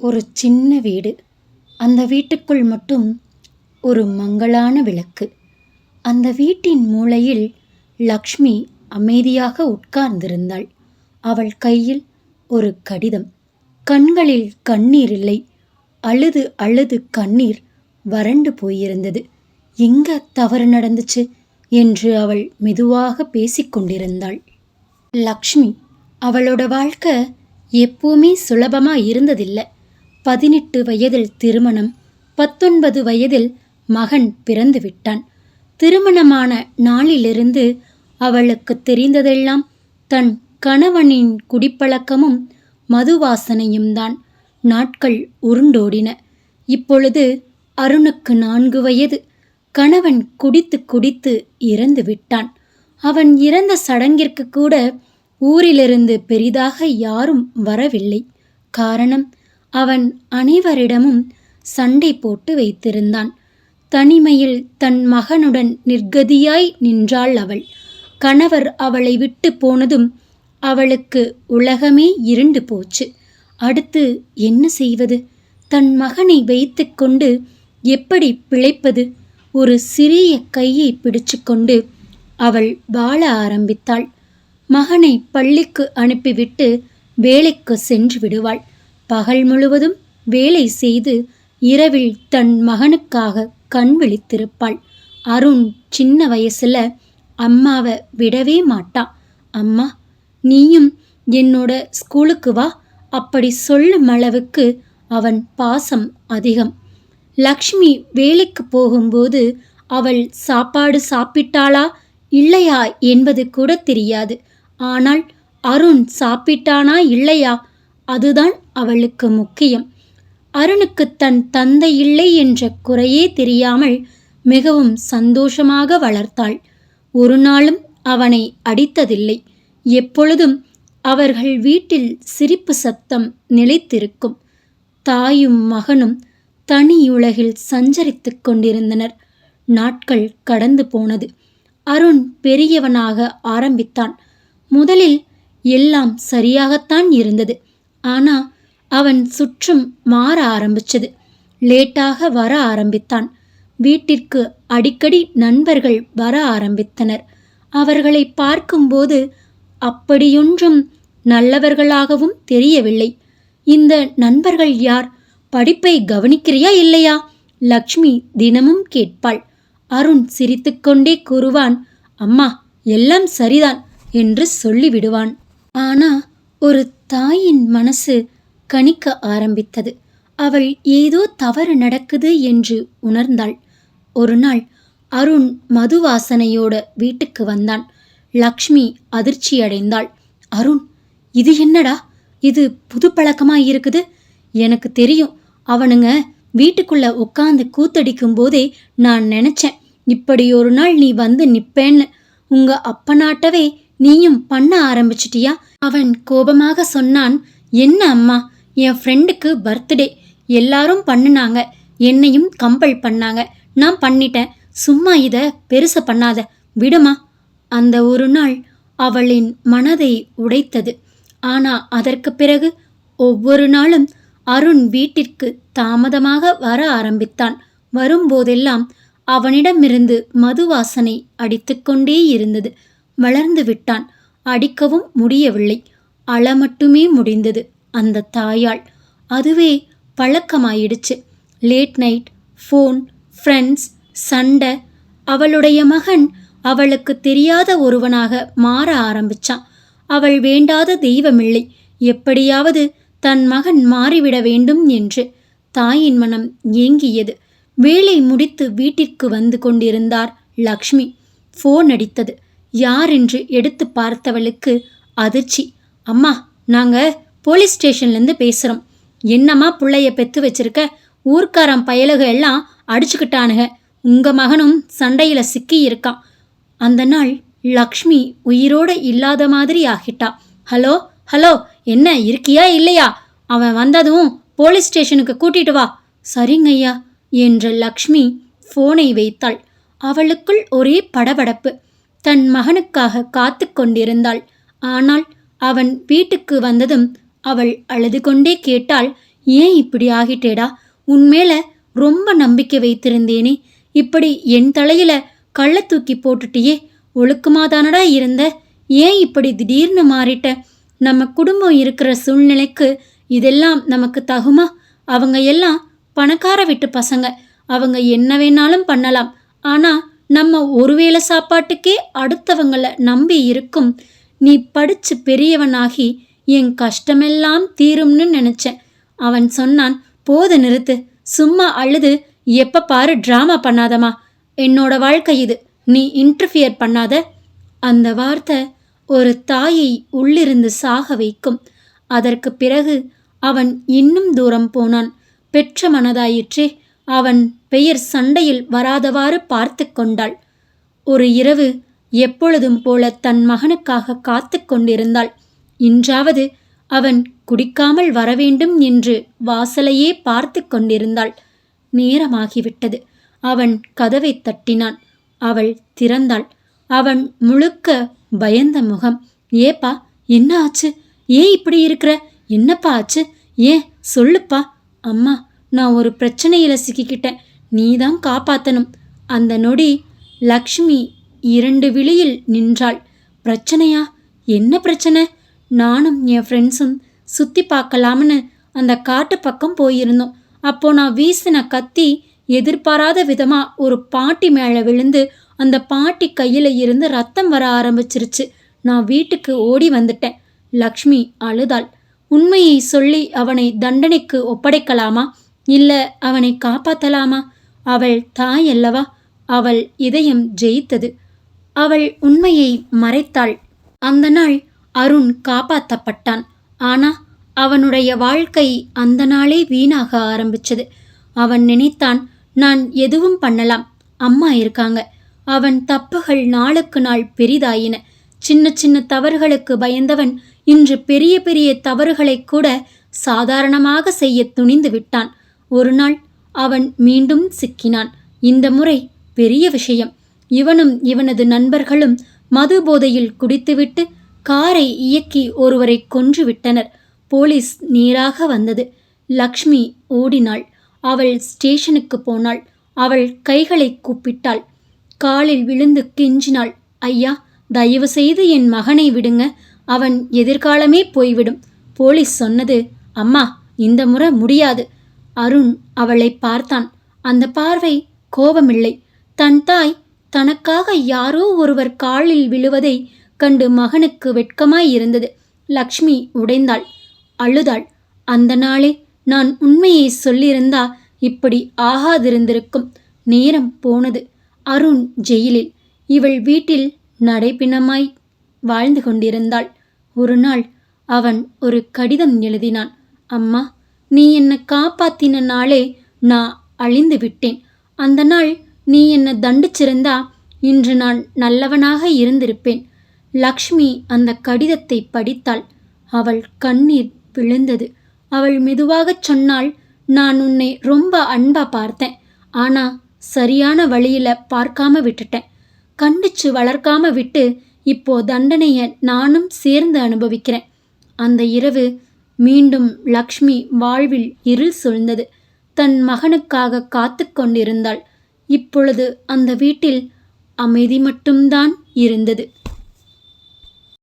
ஒரு சின்ன வீடு. அந்த வீட்டுக்குள் மட்டும் ஒரு மங்கலான விளக்கு. அந்த வீட்டின் மூலையில் லக்ஷ்மி அமைதியாக உட்கார்ந்திருந்தாள். அவள் கையில் ஒரு கடிதம். கண்களில் கண்ணீர் இல்லை. அழுது அழுது கண்ணீர் வறண்டு போயிருந்தது. எங்க தவறு நடந்துச்சு என்று அவள் மெதுவாக பேசிக்கொண்டிருந்தாள். லக்ஷ்மி, அவளோட வாழ்க்கை எப்பவுமே சுலபமா இருந்ததில்லை. 18 வயதில் திருமணம், 19 வயதில் மகன் பிறந்து விட்டான். திருமணமான நாளிலிருந்து அவளுக்கு தெரிந்ததெல்லாம் தன் கணவனின் குடிப்பழக்கமும் மதுவாசனையும் தான். நாட்கள் உருண்டோடின. இப்பொழுது அருணுக்கு 4 வயது. கணவன் குடித்து குடித்து இறந்து விட்டான். அவன் இறந்த சடங்கிற்கு கூட ஊரிலிருந்து பெரிதாக யாரும் வரவில்லை. காரணம், அவன் அனைவரிடமும் சண்டை போட்டு வைத்திருந்தான். தனிமையில் தன் மகனுடன் நிர்கதியாய் நின்றாள் அவள். கணவர் அவளை விட்டு போனதும் அவளுக்கு உலகமே இருண்டு போச்சு. அடுத்து என்ன செய்வது? தன் மகனை வைத்து கொண்டு எப்படி பிழைப்பது? ஒரு சிறிய கையை பிடிச்சு கொண்டு அவள் வாழ ஆரம்பித்தாள். மகனை பள்ளிக்கு அனுப்பிவிட்டு வேலைக்கு சென்று விடுவாள். பகல் முழுவதும் வேலை செய்து இரவில் தன் மகனுக்காக கண் விழித்திருப்பாள். அருண் சின்ன வயசுல அம்மாவை விடவே மாட்டான். அம்மா, நீயும் என்னோட ஸ்கூலுக்கு வா, அப்படி சொல்லும் அளவுக்கு அவன் பாசம் அதிகம். லக்ஷ்மி வேலைக்கு போகும்போது அவள் சாப்பாடு சாப்பிட்டாளா இல்லையா என்பது கூட தெரியாது. ஆனால் அருண் சாப்பிட்டானா இல்லையா, அதுதான் அவளுக்கு முக்கியம். அருணுக்கு தன் தந்தை இல்லை என்ற குறையே தெரியாமல் மிகவும் சந்தோஷமாக வளர்த்தாள். ஒரு நாளும் அவனை அடித்ததில்லை. எப்பொழுதும் அவர்கள் வீட்டில் சிரிப்பு சத்தம் நிலைத்திருக்கும். தாயும் மகனும் தனியுலகில் சஞ்சரித்துக் கொண்டிருந்தனர். நாட்கள் கடந்து போனது. அருண் பெரியவனாக ஆரம்பித்தான். முதலில் எல்லாம் சரியாகத்தான் இருந்தது. ஆனா அவன் சுற்றும் மாற ஆரம்பிச்சது. லேட்டாக வர ஆரம்பித்தான். வீட்டிற்கு அடிக்கடி நண்பர்கள் வர ஆரம்பித்தனர். அவர்களை பார்க்கும்போது அப்படியொன்றும் நல்லவர்களாகவும் தெரியவில்லை. இந்த நண்பர்கள் யார்? படிப்பை கவனிக்கிறியா இல்லையா? லக்ஷ்மி தினமும் கேட்பாள். அருண் சிரித்துக்கொண்டே கூறுவான், அம்மா, எல்லாம் சரிதான் என்று சொல்லிவிடுவான். ஆனா ஒரு தாயின் மனசு கனிக்க ஆரம்பித்தது. அவள் ஏதோ தவறு நடக்குது என்று உணர்ந்தாள். ஒரு நாள் அருண் மதுவாசனையோட வீட்டுக்கு வந்தான். லக்ஷ்மி அதிர்ச்சியடைந்தாள். அருண், இது என்னடா? இது புது பழக்கமா இருக்குது. எனக்கு தெரியும், அவனுங்க வீட்டுக்குள்ள உட்காந்து கூத்தடிக்கும் போதே நான் நினைச்சேன், இப்படி ஒரு நாள் நீ வந்து நிப்பேன்னு. உங்க அப்பனாட்டவே நீயும் பண்ண ஆரம்பிச்சிட்டியா? அவன் கோபமாக சொன்னான். என்ன அம்மா, என் ஃப்ரெண்டுக்கு பர்த்டே, எல்லாரும் பண்ணுனாங்க, என்னையும் கம்பல் பண்ணாங்க, நான் பண்ணிட்டேன். சும்மா இத பெருசு பண்ணாத, விடுமா. அந்த ஒரு நாள் அவளின் மனதை உடைத்தது. ஆனா அதற்கு பிறகு ஒவ்வொரு நாளும் அருண் வீட்டிற்கு தாமதமாக வர ஆரம்பித்தான். வரும்போதெல்லாம் அவனிடமிருந்து மதுவாசனை அடித்துக்கொண்டே இருந்தது. வளர்ந்து விட்டான். அடிக்கவும் முடியவில்லை. அழ மட்டுமே முடிந்தது அந்த தாயால். அதுவே பழக்கமாயிடுச்சு. லேட் நைட், ஃபோன், ஃப்ரெண்ட்ஸ், சண்டை. அவளுடைய மகன் அவளுக்கு தெரியாத ஒருவனாக மாற ஆரம்பிச்சான். அவள் வேண்டாத தெய்வமில்லை. எப்படியாவது தன் மகன் மாறிவிட வேண்டும் என்று தாயின் மனம் ஏங்கியது. வேலை முடித்து வீட்டிற்கு வந்து கொண்டிருந்தார் லக்ஷ்மி. ஃபோன் அடித்தது. யார் என்று எடுத்து பார்த்தவளுக்கு அதிர்ச்சி. அம்மா, நாங்க போலீஸ் ஸ்டேஷன்லேருந்து பேசுகிறோம். என்னம்மா பிள்ளைய பெற்று வச்சிருக்க? ஊர்க்காரன் பயலுக எல்லாம் அடிச்சுக்கிட்டானுங்க. உங்கள் மகனும் சண்டையில் சிக்கி இருக்கான். அந்த நாள் லக்ஷ்மி உயிரோடு இல்லாத மாதிரி ஆகிட்டா. ஹலோ ஹலோ, என்ன இருக்கியா இல்லையா? அவன் வந்ததும் போலீஸ் ஸ்டேஷனுக்கு கூட்டிட்டு வா. சரிங்கய்யா என்ற லக்ஷ்மி ஃபோனை வைத்தாள். அவளுக்குள் ஒரே படபடப்பு. தன் மகனுக்காக காத்து கொண்டிருந்தாள். ஆனால் அவன் வீட்டுக்கு வந்ததும் அவள் அழுது கொண்டே கேட்டாள், ஏன் இப்படி ஆகிட்டேடா? உன்மேல ரொம்ப நம்பிக்கை வைத்திருந்தேனே, இப்படி என் தலையில கள்ள தூக்கி போட்டுட்டியே. ஒழுக்கமாதானடா இருந்த, ஏன் இப்படி திடீர்னு மாறிட்ட? நம்ம குடும்பம் இருக்கிற சூழ்நிலைக்கு இதெல்லாம் நமக்கு தகுமா? அவங்க எல்லாம் பணக்கார வீட்டு பசங்க, அவங்க என்ன வேணாலும் பண்ணலாம். ஆனா நம்ம ஒருவேளை சாப்பாட்டுக்கே அடுத்தவங்கள நம்பி இருக்கும். நீ படிச்சு பெரியவனாகி என் கஷ்டமெல்லாம் தீரும்னு நினைச்சேன். அவன் சொன்னான், போது நிறுத்து, சும்மா அழுது எப்ப பாரு டிராமா பண்ணாதமா, என்னோட வாழ்க்கை இது, நீ இன்டர்ஃபியர் பண்ணாத. அந்த வார்த்தை ஒரு தாயை உள்ளிருந்து சாக வைக்கும். அதற்கு பிறகு அவன் இன்னும் தூரம் போனான். பெற்ற மனதாயிற்றே, அவன் பெயர் சண்டையில் வராதவாறு பார்த்து கொண்டாள். ஒரு இரவு எப்பொழுதும் போல தன் மகனுக்காக காத்து கொண்டிருந்தாள். இன்றாவது அவன் குடிக்காமல் வரவேண்டும் என்று வாசலையே பார்த்து கொண்டிருந்தாள். நேரமாகிவிட்டது. அவன் கதவை தட்டினான். அவள் திறந்தாள். அவன் முழுக்க பயந்த முகம். ஏப்பா, என்ன ஆச்சு? ஏன் இப்படி இருக்கிற? என்னப்பா ஆச்சு? ஏன் சொல்லுப்பா. அம்மா, நான் ஒரு பிரச்சனையில சிக்கிக்கிட்டேன், நீதான் காப்பாத்தணும். அந்த நொடி லக்ஷ்மி 2 விழியில் நின்றாள். பிரச்சனையா? என்ன பிரச்சனை? நானும் என் ஃப்ரெண்ட்ஸும் சுற்றி பார்க்கலாம்னு அந்த காட்டு பக்கம் போயிருந்தோம். அப்போ நான் வீசின கத்தி எதிர்பாராத விதமாக ஒரு பாட்டி மேலே விழுந்து அந்த பாட்டி கையில் இருந்து ரத்தம் வர ஆரம்பிச்சிருச்சு. நான் வீட்டுக்கு ஓடி வந்துட்டேன். லக்ஷ்மி அழுதாள். உண்மையை சொல்லி அவனை தண்டனைக்கு ஒப்படைக்கலாமா, இல்லை அவனை காப்பாற்றலாமா? அவள் தாய் அல்லவா? அவள் இதயம் ஜெயித்தது. அவள் உண்மையை மறைத்தாள். அந்த நாள் அருண் காப்பாற்றப்பட்டான். ஆனா அவனுடைய வாழ்க்கை அந்த நாளே வீணாக ஆரம்பிச்சது. அவன் நினைத்தான், நான் எதுவும் பண்ணலாம், அம்மா இருக்காங்க. அவன் தப்புகள் நாளுக்கு நாள் பெரிதாயின. சின்ன சின்ன தவறுகளுக்கு பயந்தவன் இன்று பெரிய பெரிய தவறுகளை கூட சாதாரணமாக செய்ய துணிந்து விட்டான். ஒரு நாள் அவன் மீண்டும் சிக்கினான். இந்த முறை பெரிய விஷயம். இவனும் இவனது நண்பர்களும் மது போதையில் குடித்துவிட்டு காரை இயக்கி ஒருவரை கொன்று விட்டனர். போலீஸ் நேராக வந்தது. லக்ஷ்மி ஓடினாள். அவள் ஸ்டேஷனுக்கு போனாள். அவள் கைகளை கூப்பிட்டாள். காலில் விழுந்து கெஞ்சினாள். ஐயா, தயவு செய்து என் மகனை விடுங்க, அவன் எதிர்காலமே போய்விடும். போலீஸ் சொன்னது, அம்மா, இந்த முறை முடியாது. அருண் அவளை பார்த்தான். அந்த பார்வை கோபமில்லை. தன் தாய் தனக்காக யாரோ ஒருவர் காலில் விழுவதை கண்டு மகனுக்கு வெட்கமாய் இருந்தது. லக்ஷ்மி உடைந்தாள், அழுதாள். அந்த நாளே நான் உண்மையை சொல்லியிருந்தா இப்படி ஆகாதிருந்திருக்கும். நேரம் போனது. அருண் ஜெயிலில், இவள் வீட்டில் நடைப்பிணமாய் வாழ்ந்து கொண்டிருந்தாள். ஒரு நாள் அவன் ஒரு கடிதம் எழுதினான். அம்மா, நீ என்னை காப்பாத்தின நாளே நான் அழிந்து விட்டேன். அந்த நாள் நீ என்னை தண்டிச்சிருந்தா இன்று நான் நல்லவனாக இருந்திருப்பேன். லக்ஷ்மி அந்த கடிதத்தை படித்தாள். அவள் கண்ணீர் விழுந்தது. அவள் மெதுவாகச் சொன்னாள், நான் உன்னை ரொம்ப அன்பா பார்த்தேன். ஆனா சரியான வழியில பார்க்காம விட்டுட்டேன். கண்டிச்சு வளர்க்காம விட்டு இப்போ தண்டனையை நானும் சேர்ந்து அனுபவிக்கிறேன். அந்த இரவு மீண்டும் லக்ஷ்மி வாழ்வில் இருள் சூழ்ந்தது. தன் மகனுக்காக காத்து கொண்டிருந்தாள். இப்பொழுது அந்த வீட்டில் அமைதி மட்டும்தான் இருந்தது.